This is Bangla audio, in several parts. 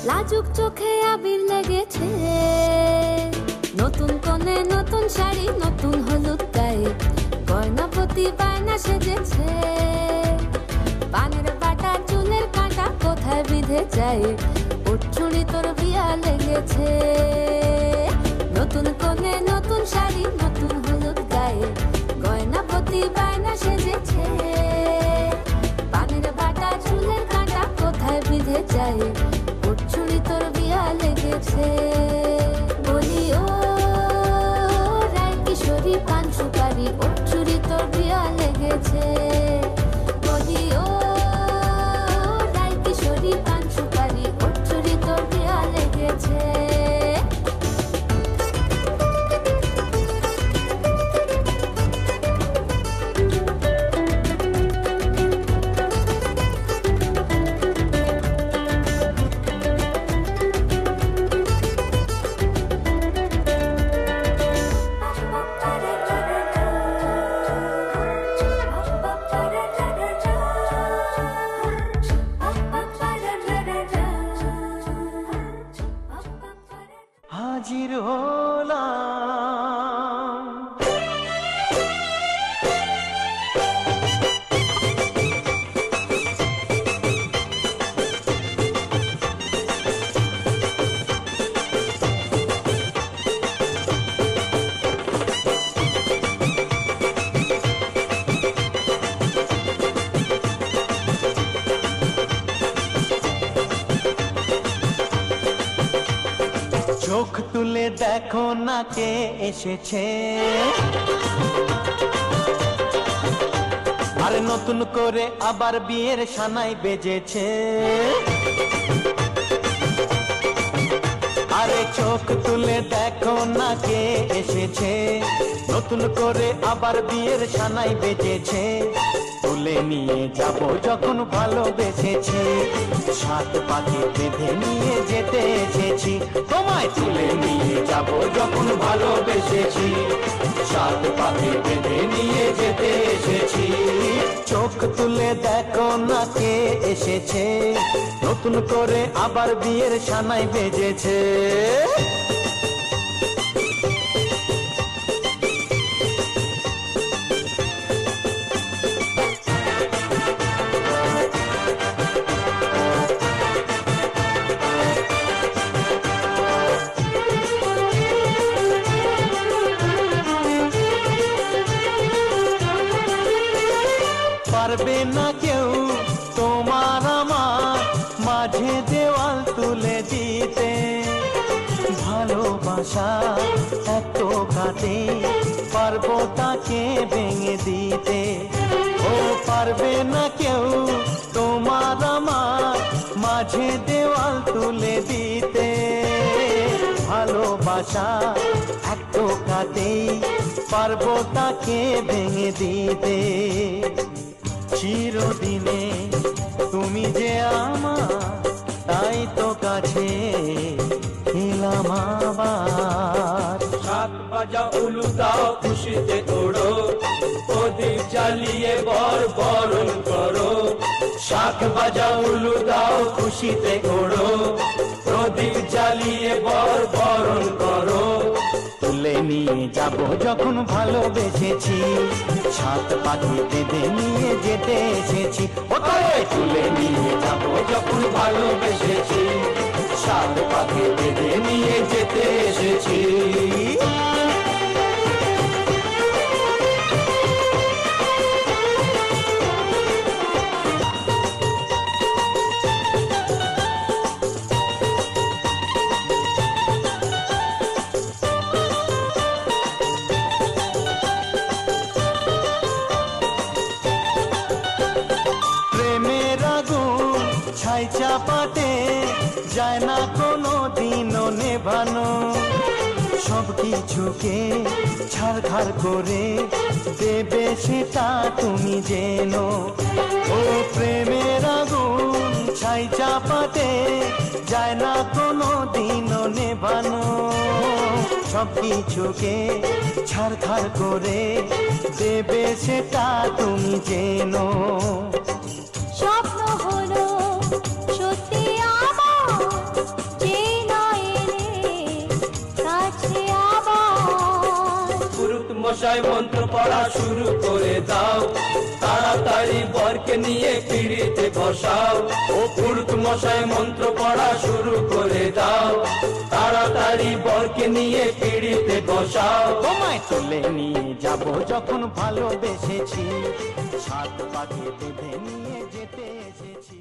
লাজুক চোখে আবির লেগেছে, নতুন কোণে নতুন শাড়ি নতুন হলুদ গায়ে, গয়না প্রতি বায়না সেজেছে। পানের বাটা চুলের কাঁটা কোথায় বিঁধে যায়, ওর চুড়ি তোর বিয়া লেগেছে। নতুন কোণে নতুন শাড়ি নতুন হলুদ গায়ে, গয়না প্রতি বায়না সেজেছে। পানের বাটা চুলের কাঁটা কোথায় বিঁধে যায়, ওর চুড়ি তোর বিয়া লেগেছে। বলি ও রায় কিশোরী পান সুপারি, ওর চুড়ি তোর বিয়া লেগেছে। বলি ও রায় কিশোরী পান সুপারি, ওর চুড়ি তোর বিয়া লেগেছে। হাজির হলাম চোখ তুলে দেখো না কে এসেছে, আরে নতুন করে আবার বিয়ের সানাই বেজেছে। আরে চোখ তুলে দেখো না কে এসেছে, নতুন করে আবার বিয়ের সানাই বেজেছে। তুলে নিয়ে যাব যখন ভালোবেসেছি, সাত পাখি বেঁধে নিয়ে যেতে এসেছি। তোমায় তুলে নিয়ে যাব যখন ভালোবেসেছি, সাত পাখি বেঁধে নিয়ে যেতে এসেছি। চোখ তুলে দেখো না কে এসেছে, নতুন করে আবার বিয়ের সানাই বেজেছে। পারবে না কেউ তোমার আমার মাঝে দেওয়াল তুলে দিতে, ভালোবাসা এত কাটে পারবো তাকে ভেঙে দিতে। ও পারবে না কেউ তোমার আমার মাঝে দেওয়াল তুলে দিতে, ভালোবাসা এত কাটে পারবো তাকে ভেঙে দিতে। চিরদিনে তুমি যে আমার, তাই তো কাছে এলাম আবার। শাক বাজা উলু দাও খুশিতে ওড়ো, প্রদীপ জ্বালিয়ে বরণ করো। শাক বাজা উলু দাও খুশিতে ওড়ো, প্রদীপ জ্বালিয়ে বরণ করো। তুলে নিয়ে যাব যখন ভালোবেসেছি, সাত পাখি বেঁধে নিয়ে যেতে এসেছি। কোথায় তুলে নিয়ে যাব যখন ভালোবেসেছি, সাত পাখি বেঁধে নিয়ে যেতে এসেছি। ছাই চাপাতে যায় না কোনো দিনও নেভানো, সব কিছুকে ছাড়খাড় করে দেবে সেটা তুমি জেনো। ও প্রেমের আগুন ছাই চাপাতে যায় না কোনো দিনও নেভানো, সব কিছুকে ছাড়খাড় করে দেবে সেটা তুমি জেনো। স্বপ্ন হলো সত্যি আমার, মশাই মন্ত্র পড়া শুরু করে দাও, তাড়াতাড়ি বরকে নিয়ে পিড়িতে বসাও। ও পুরুত মশাই মন্ত্র পড়া শুরু করে দাও, তাড়াতাড়ি বরকে নিয়ে পিড়িতে বসাও। তোমায় তুলে নিয়ে যাব যখন ভালোবেসেছি, সাত পাকে বেঁধে নিয়ে যেতে এসেছি।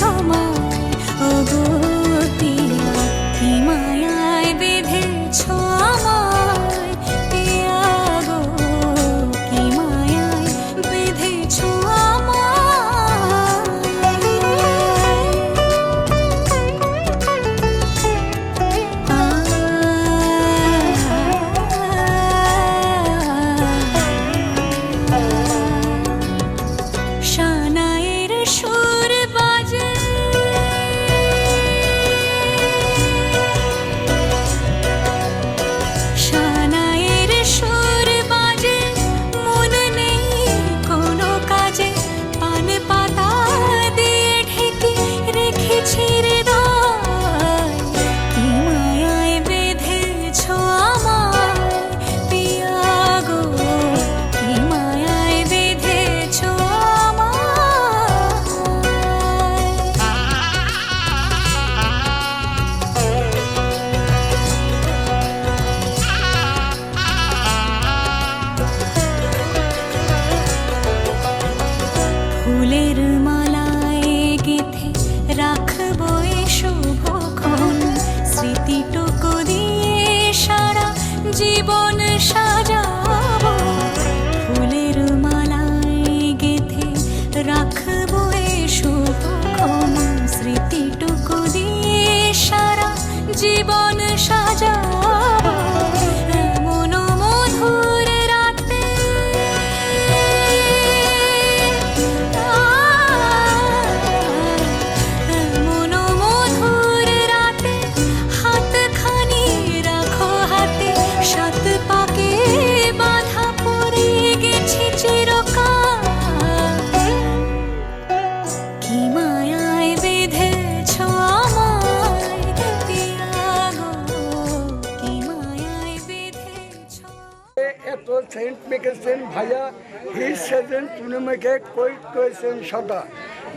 তোমায় ওগো পিয়া কি মায়া জীবন সাজাবো ফুলের মালায় গেথে রাখবো এ শুভক্ষণ স্মৃতিটুকু দিয়ে সারা জীবন সাজাবো এমন মধুর রাতে এমন মধুর রাতে হাতখানি রাখো হাতে সাত পাকে বাঁধা পড়ে গেছি চিরকাল কি মায়ায় বেঁধেছ আমায় দেবিয়া গো কি মায়ায় বেঁধেছ এত সেন্ট মেকেছেন ভাইয়া হি সেজেন তুমি মেকে কই কইছেন সদা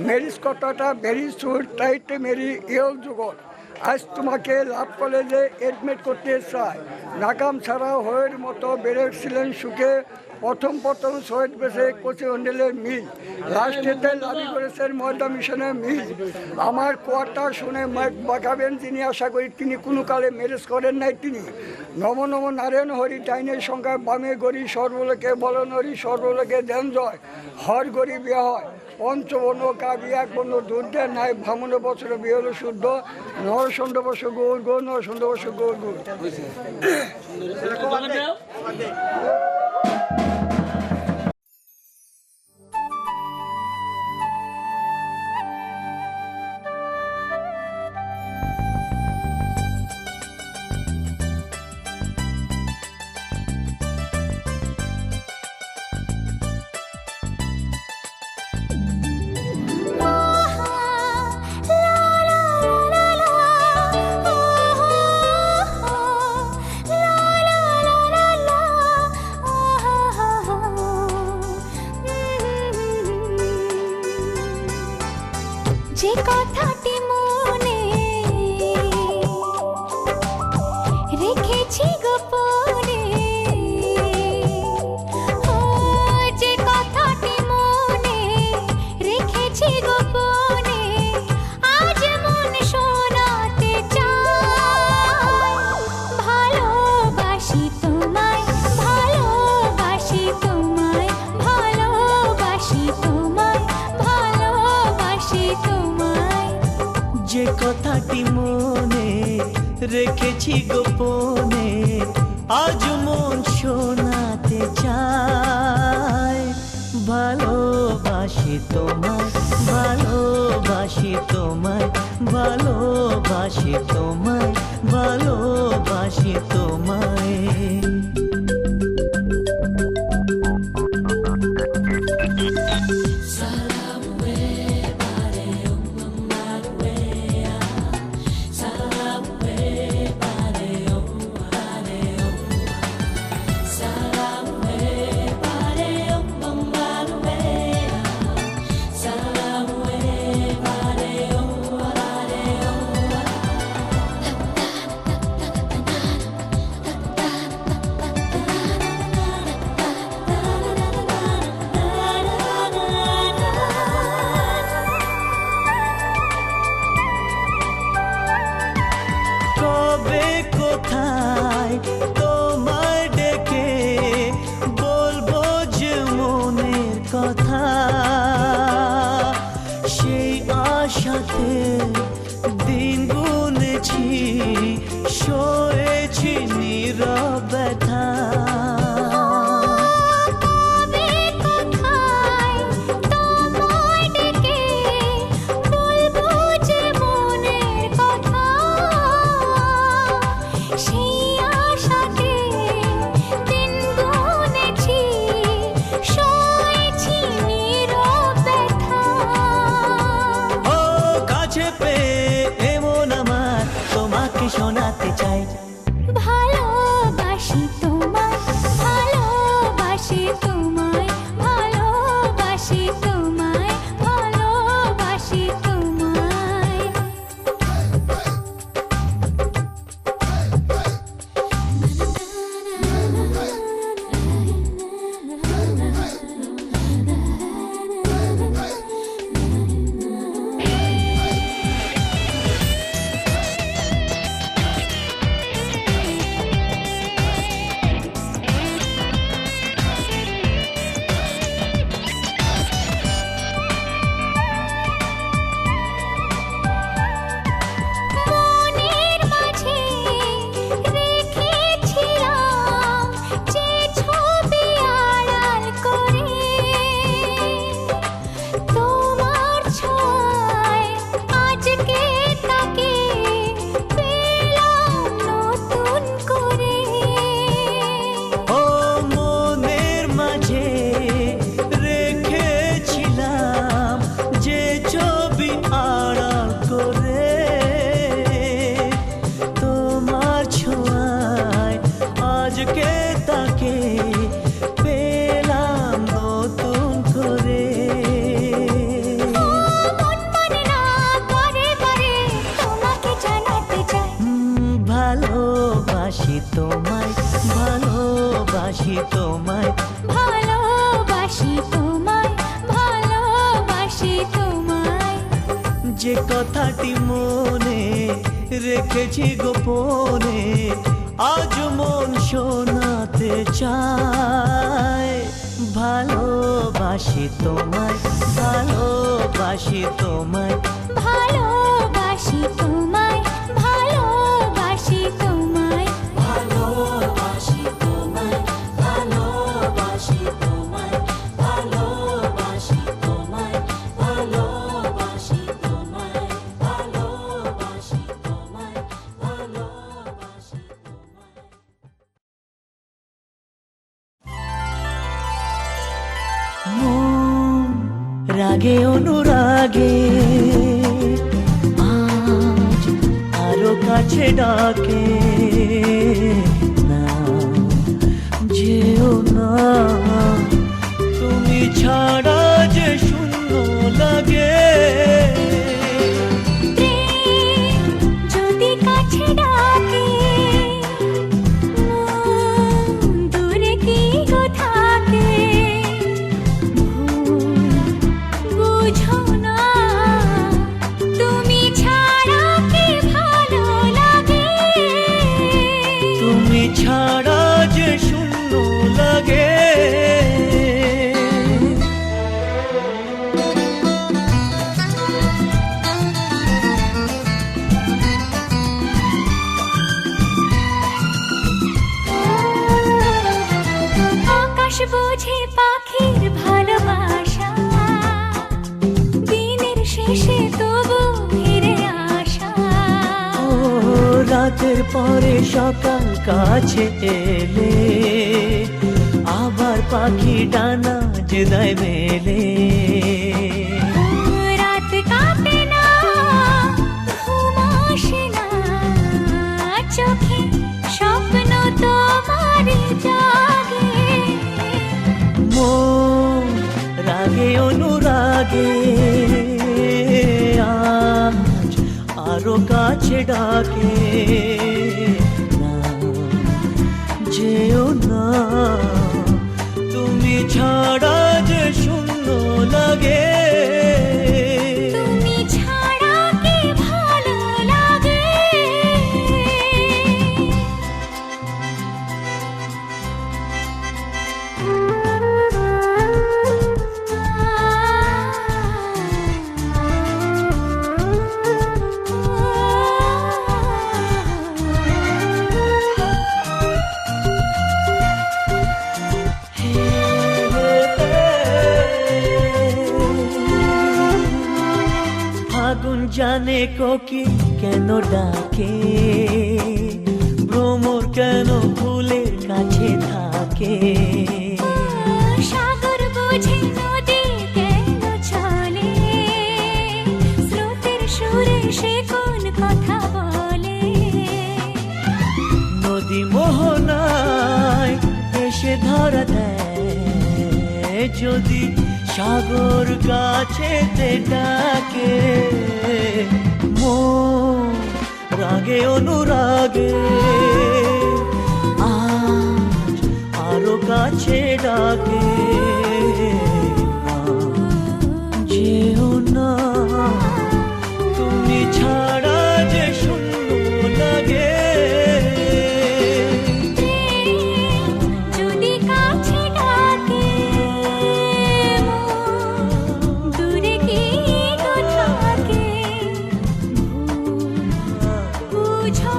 মেরিস কথাটা ভেরি সুর টাইটে মেরি ইয়েও জগৎ আজ তোমাকে লাভ কলেজে এডমিট করতে চাই নাকাম ছাড়া হয়ের মতো বেড়েছিলেন সুখে প্রথম শহীদ বেসে কোচি হন্ডেলের মিল লাস্টেতে দাবি করেছেন ময়দা মিশনের মিল আমার কোয়ারটা শুনে মাইক বাঁকাবেন তিনি আশা করি তিনি কোনো কালে ম্যারেজ করেন নাই তিনি নম নম নারায়ণ হরি ডাইনের সংখ্যা বামে গরি সর্বলোকে বলন হরি সর্বলোকে ধ্যান জয় হর গরি বিয়া হয় পঞ্চবর্ণ কাবি এক বর্ণ দুর্ধের নাই ভামন বছর বিয়ে হল শুদ্ধ নরসন্ড বর্ষ গৌর গৌ নরসন্ড বর্ষ গৌর গৌর যে কথাটি মনে রেখেছি গোপনে ও যে কথাটি মনে রেখেছি গোপনে আজ মন শোনাতে চাই ভালোবাসি তোমায় ভালোবাসি তোমায় ভালোবাসি তোমায় ভালোবাসি তোমায় যে কথাটি মনে রেখেছি গোপনে আজ মন শোনাতে চায় ভালোবাসি তোমায় ভালোবাসি তোমায় ভালোবাসি তোমায় ভালোবাসি তোমায় কবে কোথায় তোমায় ডেকে বলবো যে মনের কথা সেই আশাতে দিন গুনেছি সয়েছি নীরব ব্যথা কবে কোথায় তোমায় ডেকে বলবো যে মনের কথা সেই আশাতে দিন গুনেছি সয়েছি নীরব ব্যথা ও কাছে পেয়ে এমন আমার তোমাকে শোনাতে চাই ভালোবাসি তোমায় ভালোবাসি তোমায় ভালোবাসি তোমায় ভালোবাসি তোমায় ভালোবাসি তোমায়, ভালোবাসি তোমায়, ভালোবাসি তোমায়, ভালোবাসি তোমায়। যে কথাটি মনে রেখেছি গোপনে আজ মন শোনাতে চায়। ভালোবাসি তোমায়, ভালোবাসি তোমায়, ভালোবাসি তোমায়, ভালোবাসি তোমায়, ভালোবাসি তোমায়, ভালোবাসি তোমায়, ভালোবাসি তোমায়, ভালোবাসি তোমায়, ভালোবাসি তোমায়, ভালোবাসি তোমায়। মন রাগে অনুরাগে আজ আরো কাছে ডাকে, না যেও না তুমি ছাড়া যে শূন্য লাগে। প্রেম যদি কাছে ডাকে, মন দূরে কি গো থাকে, বুঝো না তুমি ছাড়া কি ভালো লাগে। তুমি ছাড়া যে শূন্য লাগে। আকাশ বোঝে পাখির ভালোবাসা, দিনের শেষে তবু ফিরে আসা। ও রাতের পরে সকাল কাছে এলে আবার পাখি ডানা যে দেয় মেলে। রাত কাটে না, ঘুম আসে না, চোখে স্বপ্ন তোমার জাগে। মন রাগে অনুরাগে আজ আরো কাছে ডাকে, না যেও না তুমি ছাড়া যে শূন্য লাগে। তুমি ছাড়া কি ভালো লাগে। ফাগুন জানে কোকিল কেন ডাকে, ভ্রমর কেন ফুলের কাছে থাকে। সাগর বোঝে নদী কেন চলে, স্রোতের সুরে সে কোন কথা বলে। নদী মোহনায় এসে ধরা দেয় যদি সাগর কাছেতে ডাকে। মন রাগে অনুরাগে আজ আরো কাছে ডাকে, না যেও না তুমি ছাড়া যে শূন্য লাগে। যদি কাছে ডাকে, মন দূরে কি গো থাকে, বুঝো